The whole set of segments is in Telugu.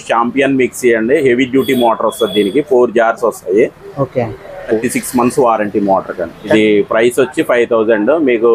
చాంపియన్ మిక్సీ అండి, హెవీ డ్యూటీ మోటార్ వస్తుంది. దీనికి 4 జార్స్ వస్తాయి. ఓకే, 36 months వారంటీ మోటార్ కానీ. ఇది ప్రైస్ వచ్చి 5000, మీకు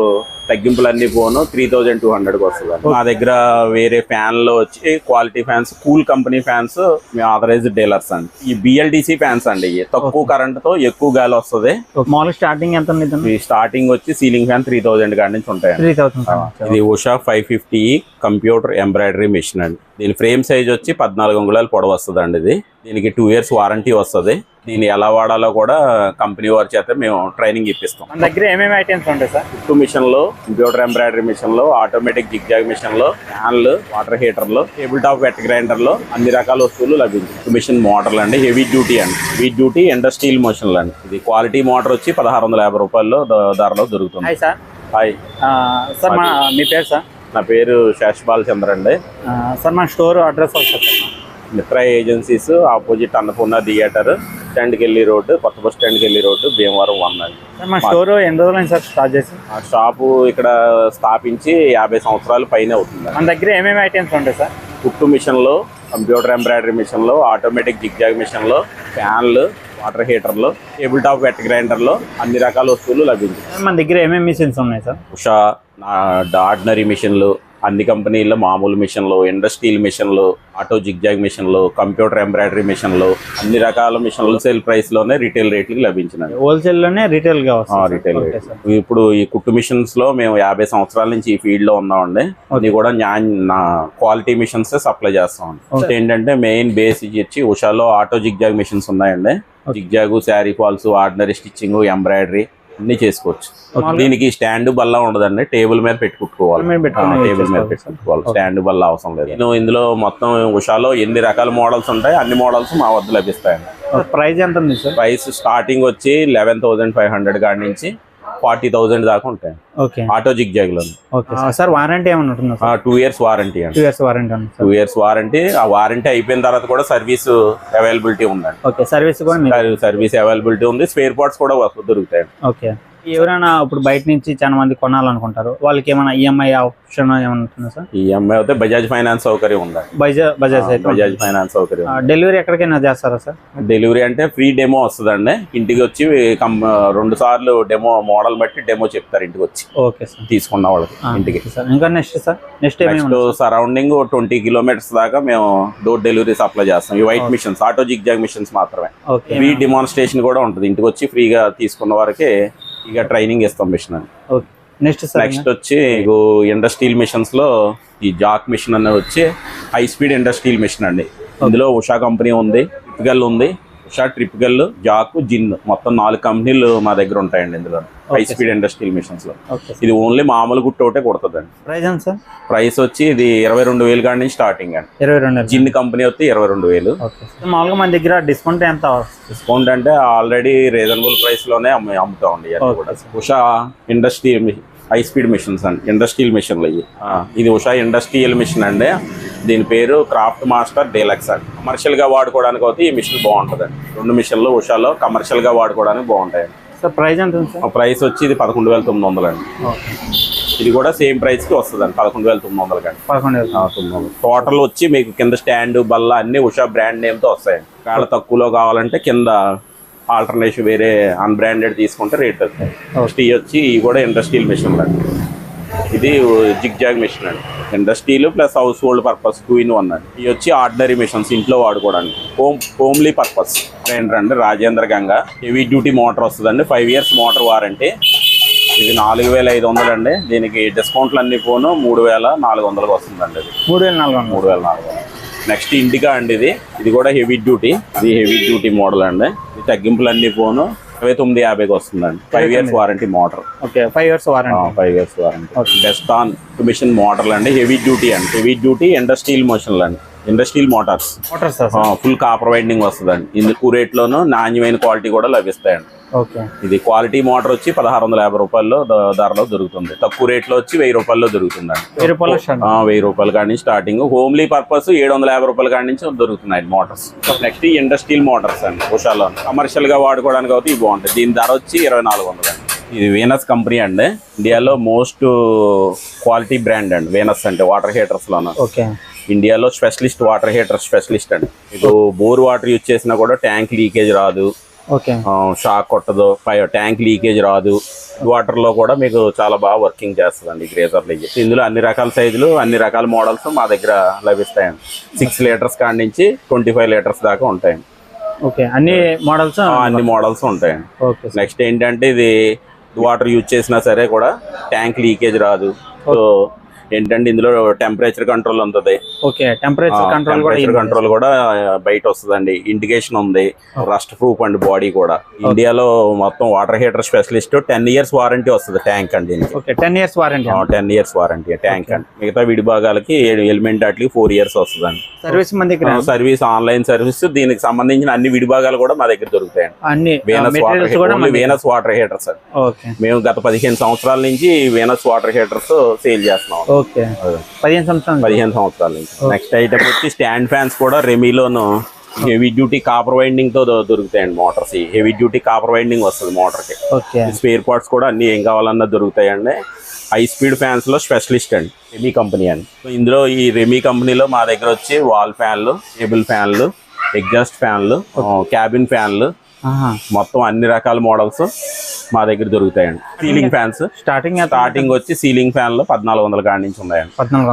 తగ్గింపులన్నీ పోను 3200కి వస్తుంది. మా దగ్గర వేరే ఫ్యాన్లు వచ్చి quality fans, cool company fans, మేము ఆథరైజ్డ్ డీలర్స్ అండి. ఈ BLDC ఫ్యాన్స్ అండి, తక్కువ కరెంట్ తో ఎక్కువ గాలి వస్తుంది. మామూలు స్టార్టింగ్ ఎంత ఉంది? స్టార్టింగ్ వచ్చి సీలింగ్ ఫ్యాన్ 3000 కాడి నుంచి ఉంటాయి. 3000. ఇది ఉషా 550 కంప్యూటర్ ఎంబ్రాయిడరీ మిషన్ అండి. దీని ఫ్రేమ్ సైజ్ వచ్చి 14 అంగుళాలు పొడవు వస్తుంది అండి. దీనికి 2 years వారంటీ వస్తుంది. దీన్ని ఎలా వాడాలో కూడా కంపెనీ వారి చేత మేము ట్రైనింగ్ ఇప్పిస్తాం. మన దగ్గర ఏమేమి ఐటమ్స్ ఉంటాయి సార్? కుట్టు మిషన్లో, కంప్యూటర్ ఎంబ్రాయిడరీ మిషన్లో, ఆటోమేటిక్ జిగ్జాగ్ మిషన్లో, ఫ్యాన్లు, వాటర్ హీటర్లు, టేబుల్ టాప్ వెట్ గ్రైండర్లో అన్ని రకాల వస్తువులు లభించాయి. మిషన్ మోటార్లు అండి, హెవీ డ్యూటీ అండి, హెవీ డ్యూటీ ఇండస్ట్రియల్ మిషన్లు అండి. ఇది క్వాలిటీ మోటార్ వచ్చి 1650 రూపాయల్లో ధరలో దొరుకుతుంది. Hi sir. హాయ్ సార్, మీ పేరు సార్? నా పేరు శేషబాల్ చంద్ర అండి. సార్, మన స్టోర్ అడ్రస్ ఒకసారి. Mitra agencies, opposite Annapurna theatre, స్టాండ్కెళ్ళి రోడ్డు, కొత్త బస్ స్టాండ్కెళ్ళి రోడ్డు, భీమవరం 1 అండి. మా స్టోర్ ఎన్ని రోజులు సార్ స్టార్ట్ చేసి? ఆ షాపు ఇక్కడ స్థాపించి 50 సంవత్సరాల పైన అవుతుంది. మన దగ్గర ఏమేమి ఐటమ్స్ ఉంటాయి సార్? కుట్టు మిషన్లో, కంప్యూటర్ ఎంబ్రాయిడరీ మిషన్లో, ఆటోమేటిక్ జిగ్జాగ్ మిషన్లో, ఫ్యాన్లు, వాటర్ హీటర్లు, టేబుల్ టాప్ వెట్ గ్రైండర్లో అన్ని రకాల వస్తువులు లభించాయి. మన దగ్గర ఏమేమి మిషన్స్ ఉన్నాయి సార్? ఉషా, ఆర్డినరీ మిషన్లు, అన్ని కంపెనీల్లో మామూలు మిషన్లు, ఇండస్ట్రియల్ మిషన్లు, ఆటో జిగ్జాగ్ మిషన్లు, కంప్యూటర్ ఎంబ్రాయిడరీ మిషన్లు, అన్ని రకాల మిషన్లు సేల్ ప్రైస్ లోనే రిటైల్ రేట్లకి లభించినాయి. హోల్సేల్ లోనే రిటైల్ గా రిటైల్ రేట్. ఇప్పుడు ఈ కుట్టు మిషన్స్ లో మేము 50 సంవత్సరాల నుంచి ఈ ఫీల్డ్ లో ఉన్నామండి. అది కూడా నా క్వాలిటీ మిషన్స్ సప్లై చేస్తామండి. ఏంటంటే మెయిన్ బేస్ ఇచ్చి ఉషాలో ఆటో జిగ్జాగ్ మిషన్స్ ఉన్నాయండి. Zigzag, sari falls, ordinary stitching, embroidery అన్ని చేసుకోవచ్చు. దీనికి స్టాండ్ బల్లా ఉండదండి, టేబుల్ మీద పెట్టుకోవాలి. టేబుల్ మీద పెట్టుకోవాలి, స్టాండ్ బల్లా అవసరం లేదు. ఇందులో మొత్తం ఉషాలో ఎన్ని రకాల మోడల్స్ ఉంటాయి, అన్ని మోడల్స్ మా వద్ద లభిస్తాయండి. ప్రైస్ ఎంత ఉంది సార్? ప్రైస్ స్టార్టింగ్ వచ్చి 11,500 కాడి నుంచి 40,000 దాకా ఉంటాయి. ఆటో జిగ్జాగ్ లో. సార్, వారంటీ ఏమైనా ఉంటుందా? 2 years వారంటీ అండి. 2 years వారంటీ. 2 years warranty. ఆ వారంటీ అయిపోయిన తర్వాత కూడా సర్వీస్ అవైలబిలిటీ ఉందండి. సర్వీస్ అవైలబిలిటీ ఉంది. స్పేర్ పార్ట్స్ కూడా దొరుకుతాయి. ఓకే. ఎవరైనా ఇప్పుడు బయట నుంచి చాలా మంది కొనాలనుకుంటారు, వాళ్ళకి ఏమైనా ఈఎంఐ ఆప్షన్ ఏమైనా ఉంటుందా సార్? ఈఎంఐ అయితే బజాజ్ ఫైనాన్స్ సౌకర్యం ఉంది. బజాజ్ ఫైనాన్స్ సౌకర్యం. డెలివరీ ఎక్కడికైనా చేస్తారా సార్? డెలివరీ అంటే ఫ్రీ డెమో వస్తుందండి. ఇంటికి వచ్చి 2 సార్లు డెమో, మోడల్ బట్టి డెమో చెప్తారు ఇంటికి వచ్చి. Okay sir. తీసుకున్న వాళ్ళకి ఇంటికి. ఇంకా next sir? Next surrounding 20 kilometers దాకా మేము డోర్ డెలివరీ సప్లై చేస్తాం. ఈ white machines, auto zigzag machines మాత్రమే. ఫ్రీ డిమాన్స్ట్రేషన్ కూడా ఉంటుంది. ఇంటికి వచ్చి ఫ్రీగా తీసుకున్న వారికి ఇక ట్రైనింగ్ ఇస్తాం మిషన్ అని. నెక్స్ట్ వచ్చి ఇండస్ట్రియల్ మిషన్స్ లో ఈ జాక్ మిషన్ అనేది వచ్చి హై స్పీడ్ ఇండస్ట్రియల్ మిషన్ అండి. ఇందులో ఉషా కంపెనీ ఉంది, ట్రిప్గల్ ఉంది, ఉషా, ట్రిప్గల్, జాక్, జిన్, మొత్తం 4 కంపెనీలు మా దగ్గర ఉంటాయండి. ఇందులో హై స్పీడ్ ఇండస్ట్రియల్ మిషన్స్ లో ఇది ఓన్లీ మామూలు గుట్టు ఒకటే కొడుతుందండి. ప్రైస్ వచ్చి ఇది 22,000 కాడి నుంచి స్టార్టింగ్ అండి. 22. జిన్ కంపెనీ వచ్చి 22,000. మామూలుగా మన దగ్గర డిస్కౌంట్ ఎంత? డిస్కౌంట్ అంటే ఆల్రెడీ రీజనబుల్ ప్రైస్ లోనే అమ్ముతామండి. Usha industry high speed machines అండి, ఇండస్ట్రియల్ మిషన్లు ఇవి. ఇది ఉషా ఇండస్ట్రియల్ మిషన్ అండి. దీని పేరు క్రాఫ్ట్ మాస్టర్ డీలక్స్ అండి. కమర్షియల్ గా వాడుకోవడానికి అయితే ఈ మిషన్ బాగుంటుందండి. 2 మిషన్లు ఉషాలో కమర్షియల్ గా వాడుకోవడానికి బాగుంటాయండి. ప్రైస్ ఎంత? ప్రైస్ వచ్చి ఇది 11,900 అండి. ఇది కూడా సేమ్ ప్రైస్ కి వస్తుందండి, 11,900 కండి. 11,900. టోటల్ వచ్చి మీకు కింద స్టాండ్, బల్ల అన్ని ఉషా బ్రాండ్ నేమ్ తో వస్తాయండి. కాళ్ళ తక్కువలో కావాలంటే కింద ఆల్టర్నేటివ్ వేరే అన్బ్రాండెడ్ తీసుకుంటే రేట్ వస్తాయి. నెక్స్ట్ ఇవి వచ్చి ఇవి కూడా ఇండస్ట్రియల్ మిషన్ అండి. ఇది జిగ్జాగ్ మిషన్ అండి, industrial plus house hold purpose 2 in 1 అండి. ఇవి వచ్చి ఆర్డినరీ మిషన్స్, ఇంట్లో వాడుకోవడానికి, హోమ్లీ పర్పస్. గ్రైండర్ అండి, Rajendra Ganga, heavy duty motor వస్తుందండి. 5 years మోటార్ వారంటీ. ఇది 4,500 అండి. దీనికి డిస్కౌంట్లు అన్ని పోను 3,400 వస్తుందండి. 3,400. నెక్స్ట్ ఇండికా అండి. ఇది కూడా హెవీ డ్యూటీ. ఇది హెవీ డ్యూటీ మోడల్ అండి. ఇది తగ్గింపులు అన్ని పోను 29,50కి వస్తుందండి. 5 years warranty motor. 5 years warranty. 5 years warranty. Best on machine మోటార్లు అండి, హెవీ డ్యూటీ అండి. హెవీ డ్యూటీ ఇండస్ట్రియల్ మోషన్లు అండి, industrial motors. Full copper winding వస్తుందండి. ఇందుకు రేట్ లోను నాణ్యమైన క్వాలిటీ కూడా లభిస్తాయండి. ఇది క్వాలిటీ మోటార్ వచ్చి 1650 రూపాయల్లో ధరలో దొరుకుతుంది. తక్కువ రేట్ లో వచ్చి 1000 రూపాయల్లో దొరుకుతుందండి. 1000 రూపాయల కాడి నుంచి స్టార్టింగ్. హోమ్లీ పర్పస్ 750 రూపాయల కాడి నుంచి దొరుకుతున్నాయి మోటార్స్. నెక్స్ట్ ఇండస్ట్రియల్ మోటార్స్ అండి ఉషాలో. కమర్షియల్ గా వాడుకోవడానికి అయితే ఇవి బాగుంటాయి. దీని ధర వచ్చి 2,400 అండి. ఇది వీనస్ కంపెనీ అండి, ఇండియాలో మోస్ట్ క్వాలిటీ బ్రాండ్ అండి. వీనస్ అంటే వాటర్ హీటర్స్ లోను ఇండియాలో స్పెషలిస్ట్ వాటర్ హీటర్ స్పెషలిస్ట్ అండి. మీకు బోర్ వాటర్ యూజ్ చేసినా కూడా ట్యాంక్ లీకేజ్ రాదు, ఓకే షాక్ కొట్టదు, ట్యాంక్ లీకేజ్ రాదు. వాటర్ లో కూడా మీకు చాలా బాగా వర్కింగ్ చేస్తుందండి గ్రేజర్లు. ఇందులో అన్ని రకాల సైజులు, అన్ని రకాల మోడల్స్ మా దగ్గర లభిస్తాయండి. 6 లీటర్స్ కాడి నుంచి 25 లీటర్స్ దాకా ఉంటాయండి. ఓకే అన్ని మోడల్స్ ఉంటాయండి. నెక్స్ట్ ఏంటంటే ఇది వాటర్ యూజ్ చేసినా సరే కూడా ట్యాంక్ లీకేజ్ రాదు. సో ఏంటంటే ఇందులో టెంపరేచర్ కంట్రోల్ ఉంటుంది. ఓకే టెంపరేచర్ కంట్రోల్ కూడా బయట వస్తుందండి. ఇండికేషన్ ఉంది. రస్ట్ ప్రూఫ్ అండి బాడీ కూడా. ఇండియాలో మొత్తం water heater specialist 10 years warranty వస్తుంది ట్యాంక్ అండి. 10 years warranty 10 years warranty tank అండి. మిగతా విడి భాగాలకి ఎలిమెంట్ వాటికి 4 years వస్తుందండి. సర్వీస్ మన దగ్గర సర్వీస్ ఆన్లైన్ సర్వీస్. దీనికి సంబంధించిన అన్ని విడి భాగాలు కూడా మా దగ్గర దొరుకుతాయండి. వీనస్ వాటర్ హీటర్స్ అండి. మేము గత 15 సంవత్సరాల నుంచి వీనస్ వాటర్ హీటర్స్ సేల్ చేస్తున్నాం. ఓకే 15 సంవత్సరాల నుంచి. నెక్స్ట్ ఐటమ్ వచ్చి స్టాండ్ ఫ్యాన్స్ కూడా రెమీలోను హెవీ డ్యూటీ కాపర్ వైండింగ్ తో దొరుకుతాయండి. Motors heavy duty copper winding వస్తుంది మోటార్ కి. స్పేర్ పార్ట్స్ కూడా అన్ని ఏం కావాలన్నా దొరుకుతాయండి. హై స్పీడ్ ఫ్యాన్స్ లో స్పెషలిస్ట్ అండి రెమీ కంపెనీ అని. ఇందులో ఈ రెమీ కంపెనీలో మా దగ్గర వచ్చి వాల్ ఫ్యాన్లు, టేబుల్ ఫ్యాన్లు, ఎగ్జాస్ట్ ఫ్యాన్లు, క్యాబిన్ ఫ్యాన్లు, మొత్తం అన్ని రకాల మోడల్స్ మా దగ్గర దొరుకుతాయండి. సీలింగ్ ఫ్యాన్స్ స్టార్టింగ్ వచ్చి సీలింగ్ ఫ్యాన్లు 1400 కాడి నుంచి ఉన్నాయండి.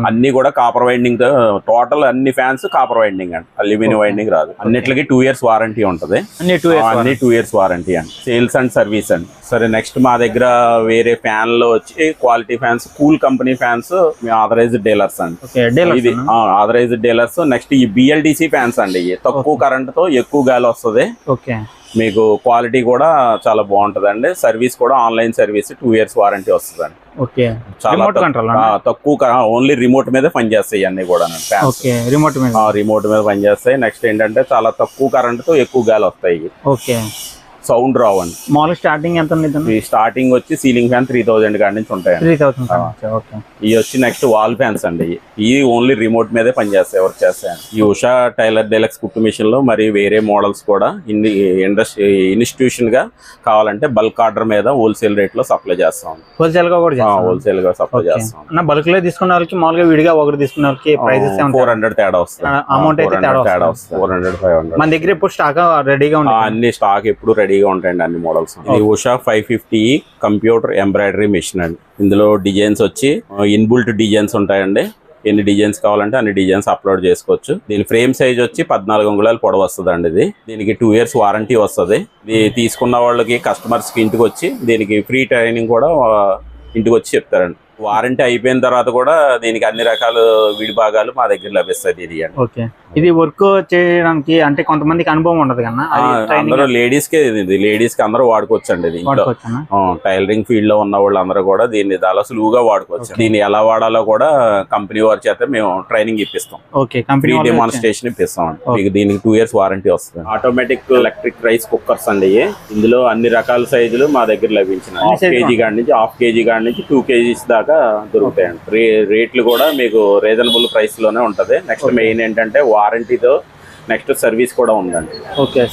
అన్ని కూడా కాపర్ వైండింగ్ తో. టోటల్ అన్ని ఫ్యాన్స్ కాపర్ వైండింగ్ అండి, అల్యూమినియం వైండింగ్ రాదు. అన్నిటికి 2 years వారంటీ ఉంటుంది. అన్ని 2 years వారంటీ అండి. సేల్స్ అండ్ సర్వీస్ అండి. సరే నెక్స్ట్ మా దగ్గర వేరే ఫ్యాన్ లో వచ్చి quality fans, cool company fans మేము ఆథరైజ్డ్ డీలర్స్ అండి. ఇది ఆథరైజ్డ్ డీలర్స్. నెక్స్ట్ ఈ బిఎల్డిసి ఫ్యాన్స్ అండి. తక్కువ కరెంట్ తో ఎక్కువ గాలి వస్తుంది. మీకు క్వాలిటీ కూడా చాలా బాగుంటదండి. సర్వీస్ కూడా ఆన్లైన్ సర్వీస్ 2 years వారంటీ వస్తుందండి. చాలా తక్కువ, ఓన్లీ రిమోట్ మీద పనిచేస్తాయి అన్ని కూడా. రిమోట్ మీద పనిచేస్తాయి. నెక్స్ట్ ఏంటంటే చాలా తక్కువ కరెంట్ తో ఎక్కువ గాలి వస్తాయి. సౌండ్ రావండి. మామూలు స్టార్టింగ్ ఎంత ఉంది? స్టార్టింగ్ వచ్చి సీలింగ్ ఫ్యాన్ 3000 కాడి నుంచి ఉంటాయండి. ఇవి వచ్చి నెక్స్ట్ వాల్ ఫ్యాన్స్ అండి. ఇవి ఓన్లీ రిమోట్ మీదే పనిచేస్తాయి, వర్క్ చేస్తాయండి. ఈ ఉషా టైలర్ డీలక్స్ కుట్టు మిషన్ లో మరి వేరే మోడల్స్ కూడా ఇన్స్టిట్యూషన్ గా కావాలంటే బల్క్ ఆర్డర్ మీద హోల్సేల్ రేట్ లో సప్లై చేస్తాం. హోల్సేల్ గా సప్లై చేస్తాం. బల్క్ లో తీసుకున్న వాళ్ళకి, మామూలుగా విడిగా ఒకటి తీసుకున్న వాళ్ళకి ప్రైసెస్ 400 తేడా వస్తుంది. అమౌంట్ అయితే తేడా వస్తుంది. 400, 500. మన దగ్గర ఇప్పుడు స్టాక్ రెడీగా ఉంది. అన్ని స్టాక్ ఎప్పుడు రెడీగా ఉంటాయండి అన్ని మోడల్స్. ఇది ఉషా 550 కంప్యూటర్ ఎంబ్రాయిడరీ మిషన్ అండి. ఇందులో డిజైన్స్ వచ్చి ఇన్బుల్ట్ డిజైన్స్ ఉంటాయండి. ఎన్ని డిజైన్స్ కావాలంటే అన్ని డిజైన్స్ అప్లోడ్ చేసుకోవచ్చు. దీని ఫ్రేమ్ సైజ్ వచ్చి 14 అంగుళాలు పొడవు వస్తుంది అండి. దీనికి 2 years వారంటీ వస్తుంది. ఇది తీసుకున్న వాళ్ళకి కస్టమర్స్ కి ఇంటికి వచ్చి దీనికి ఫ్రీ ట్రైనింగ్ కూడా ఇంటికి వచ్చి చెప్తారండి. వారంటీ అయిపోయిన తర్వాత కూడా దీనికి అన్ని రకాల విడి భాగాలు మా దగ్గర లభిస్తాయి. ఇది వర్క్ చేయడానికి అంటే కొంతమందికి అనుభవం ఉండదు కన్నా, అందరూ లేడీస్ కి అందరూ వాడుకోవచ్చు అండి. టైలరింగ్ ఫీల్డ్ లో ఉన్న వాళ్ళు అందరూ కూడా దీన్ని చాలా సులువుగా వాడుకోవచ్చు. దీన్ని ఎలా వాడాలో కూడా కంపెనీ వారి చేత మేము ట్రైనింగ్ ఇప్పిస్తాం. ఫ్రీ డెమాన్స్ట్రేషన్ ఇప్పిస్తాం అండి. మీకు దీనికి 2 years వారంటీ వస్తుంది. ఆటోమేటిక్ ఎలక్ట్రిక్ రైస్ కుక్కర్స్ అండి. ఇందులో అన్ని రకాల సైజులు మా దగ్గర లభించిన 1/2 kg కాడి నుంచి 1/2 kg కాడి నుంచి 2 kgs దాకా దొరుకుతాయండి. రేట్లు కూడా మీకు రీజనబుల్ ప్రైస్ లోనే ఉంటది. నెక్స్ట్ మెయిన్ ఏంటంటే వారంటీతో నెక్స్ట్ సర్వీస్ కూడా ఉందండి.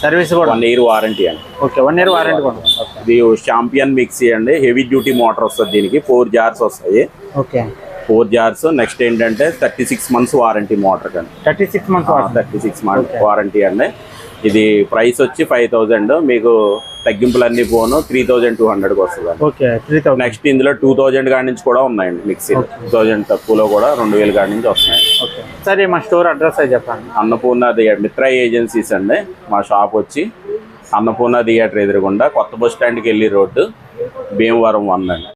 సర్వీస్ కూడా 1 year వారంటీ అండి. 1 year వారంటీ కూడా. ఇది ఛాంపియన్ మిక్సీ అండి. హెవీ డ్యూటీ మోటార్ వస్తుంది. దీనికి 4 jars వస్తాయి. 4 jars. నెక్స్ట్ ఏంటంటే 36 months వారంటీ మోటార్ కండి. 36 months వారంటీ అండి. ఇది ప్రైస్ వచ్చి 5000. మీకు తగ్గింపులన్నీ పోను 3200 వస్తుంది. నెక్స్ట్ ఇందులో 2000 కాడి నుంచి కూడా ఉన్నాయండి మిక్సీ. 2000 తక్కువలో కూడా 2000 కాడి నుంచి వస్తున్నాయి. సరే మా స్టోర్ అడ్రస్ చెప్పండి. అన్నపూర్ణ థియేటర్ మిత్ర ఏజెన్సీస్ అండి. మా షాప్ వచ్చి అన్నపూర్ణ థియేటర్ ఎదురుగుండా కొత్త బస్ స్టాండ్కి వెళ్ళి రోడ్డు, భీమవరం 1 అండి.